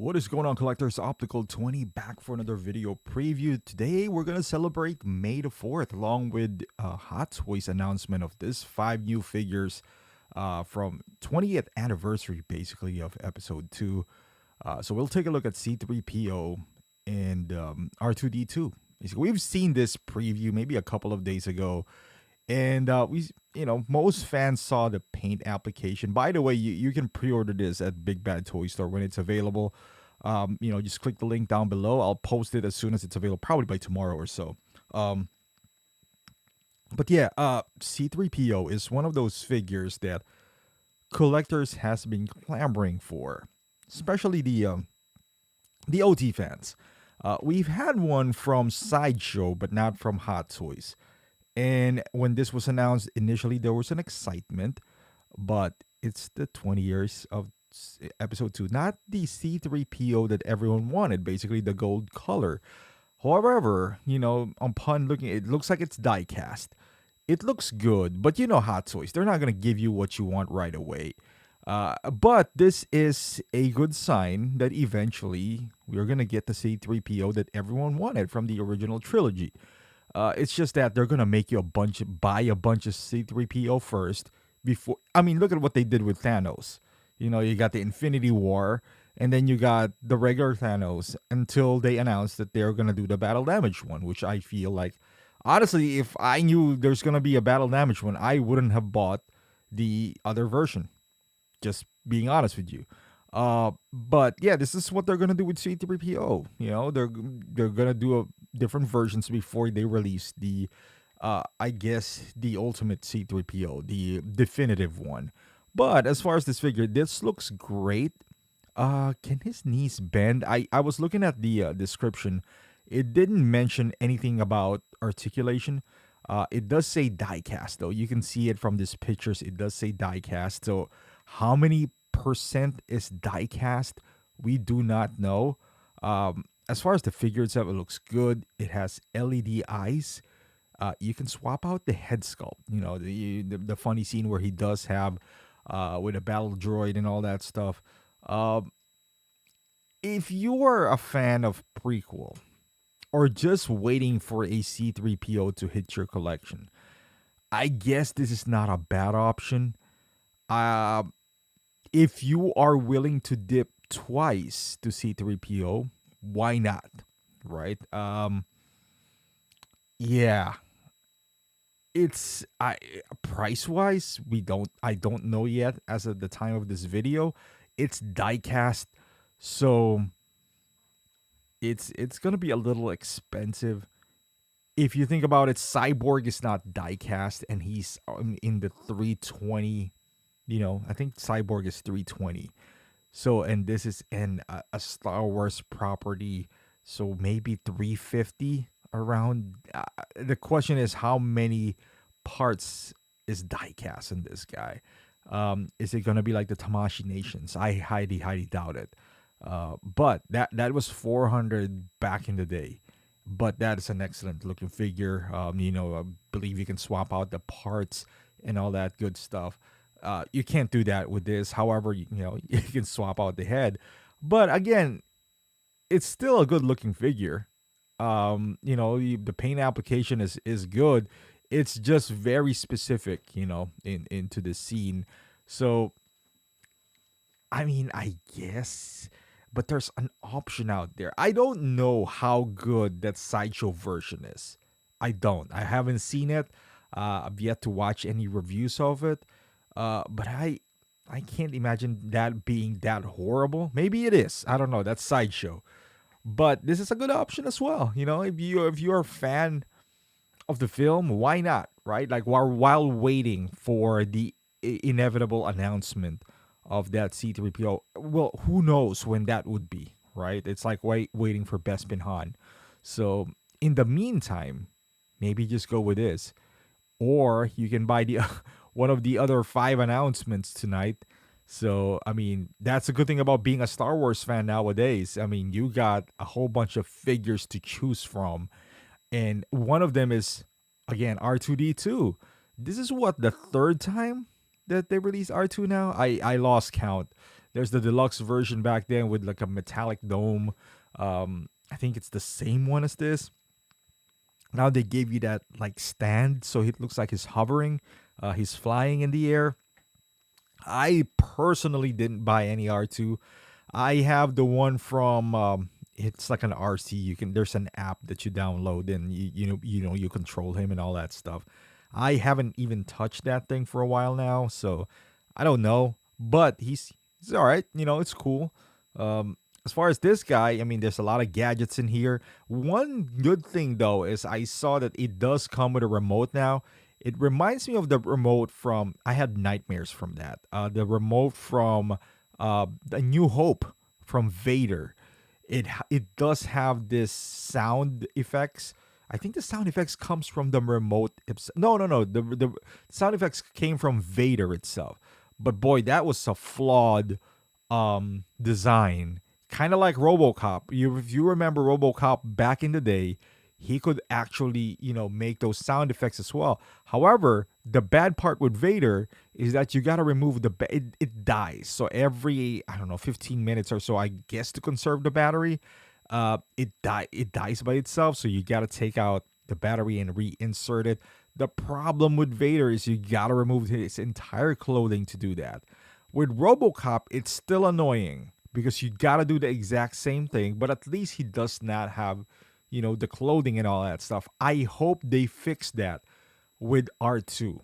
What is going on, collectors? Optical 20 back for another video preview. Today we're gonna celebrate May the 4th along with Hot Toys announcement of this 5 new figures from 20th anniversary basically of episode 2. So we'll take a look at C3po and R2d2. Basically, we've seen this preview maybe a couple of days ago, and most fans saw the paint application. By the way, you can pre-order this at Big Bad Toy Store when it's available. Just click the link down below. I'll post it as soon as it's available, probably by tomorrow or so. But yeah, C3po is one of those figures that collectors has been clamoring for, especially the OT fans. We've had one from Sideshow, but not from Hot Toys. And when this was announced, initially there was an excitement, but it's the 20 years of episode 2, not the C3po that everyone wanted, basically the gold color. However, upon looking, it looks like it's die cast. It looks good, but Hot Toys, they're not going to give you what you want right away. But this is a good sign that eventually we're going to get the C3po that everyone wanted from the original trilogy. It's just that they're gonna make you buy a bunch of C3po first before. I mean, look at what they did with Thanos. You got the Infinity War, and then you got the regular Thanos until they announced that they're gonna do the battle damage one, which I feel like, honestly, if I knew there's gonna be a battle damage one, I wouldn't have bought the other version. Just being honest with you. But yeah, this is what they're gonna do with C3po. They're gonna do different versions before they release the, I guess, the ultimate C3po, the definitive one. But as far as this figure, this looks great. Can his knees bend? I was looking at the description. It didn't mention anything about articulation. It does say die cast though. You can see it from these pictures. It does say die cast. So how many percent is die cast? We do not know. As far as the figure itself, it looks good. It has LED eyes. You can swap out the head sculpt. The funny scene where he does have with a battle droid and all that stuff. If you are a fan of prequel or just waiting for a C3po to hit your collection, I guess this is not a bad option. If you are willing to dip twice to C3po, why not? Right? Yeah. It's price wise, I don't know yet as of the time of this video. It's die cast, so it's gonna be a little expensive. If you think about it, Cyborg is not die cast, and he's in the 320. I think Cyborg is 320. So, and this is a Star Wars property, so maybe 350 around. The question is, how many parts is die cast in this guy? Is it gonna be like the Tamashii Nations? I highly doubt it. But that was 400 back in the day. But that is an excellent looking figure. I believe you can swap out the parts and all that good stuff. You can't do that with this. However, you can swap out the head. But again, it's still a good looking figure. The paint application is good. It's just very specific, into the scene. So, I mean, I guess, but there's an option out there. I don't know how good that Sideshow version is. I haven't seen it. I've yet to watch any reviews of it. But I can't imagine that being that horrible. Maybe it is. I don't know. That's Sideshow. But this is a good option as well. If you're a fan of the film, why not? Right? Like while waiting for the inevitable announcement of that C3po. Well, who knows when that would be, right? It's like waiting for Bespin Han. So in the meantime, maybe just go with this. Or you can buy the one of the other 5 announcements tonight. So, I mean, that's a good thing about being a Star Wars fan nowadays. I mean, you got a whole bunch of figures to choose from. And one of them is, again, R2d2. This is what, the third time that they released R2 now? I lost count. There's the deluxe version back then with like a metallic dome. I think it's the same one as this. Now they gave you that like stand, so it looks like he's hovering, he's flying in the air. I personally didn't buy any R2. I have the one from it's like an RC. You can There's an app that you download and you control him and all that stuff. I haven't even touched that thing for a while now, so I don't know. But he's all right. It's cool. As far as this guy, I mean, there's a lot of gadgets in here. One good thing though is I saw that it does come with a remote now. It reminds me of the remote from I had nightmares from that. The remote from A New Hope from Vader. It does have this sound effects. I think the sound effects comes from the remote. No. The sound effects came from Vader itself. But boy, that was a flawed design. Kind of like RoboCop. If you remember RoboCop back in the day, he could actually, make those sound effects as well. However, the bad part with Vader is that you got to remove it dies. So every, I don't know, 15 minutes or so, I guess, to conserve the battery, it dies by itself. So you got to take out the battery and reinsert it. The problem with Vader is you got to remove his entire clothing to do that. With RoboCop, it's still annoying because you got to do the exact same thing, but at least he does not have the clothing and all that stuff. I hope they fix that with R2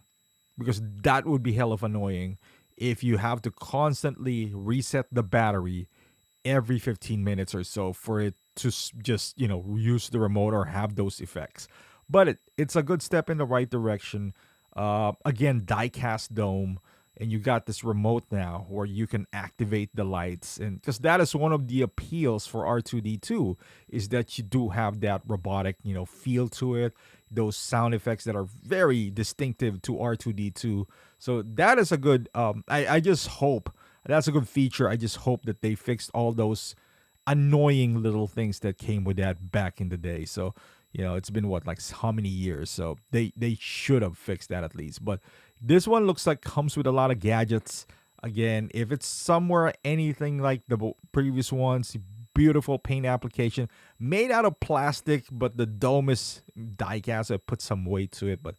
because that would be hell of annoying if you have to constantly reset the battery every 15 minutes or so for it to just, use the remote or have those effects. But it's a good step in the right direction. Again, die-cast dome. And you got this remote now where you can activate the lights. And because that is one of the appeals for R2d2 is that you do have that robotic, feel to it. Those sound effects that are very distinctive to R2d2. So that is a good, I just hope, that's a good feature. I just hope that they fixed all those annoying little things that came with that back in the day. So, it's been what, like how many years? So they should have fixed that at least. But this one looks like comes with a lot of gadgets. Again, if it's somewhere anything like the previous ones, beautiful paint application made out of plastic, but the dome is die cast. So it puts some weight to it. But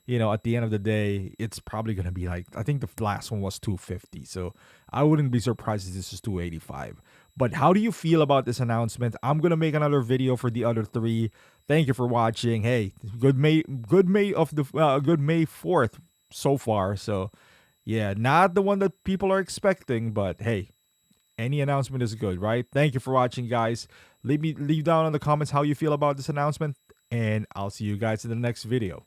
at the end of the day, it's probably gonna be like, I think the last one was 250. So I wouldn't be surprised if this is 285. But how do you feel about this announcement? I'm gonna make another video for the other three. Thank you for watching. Hey, good May 4th so far. So yeah, not the one that people are expecting, but hey, any announcement is good, right? Thank you for watching, guys. Leave down in the comments how you feel about this announcement, and I'll see you guys in the next video.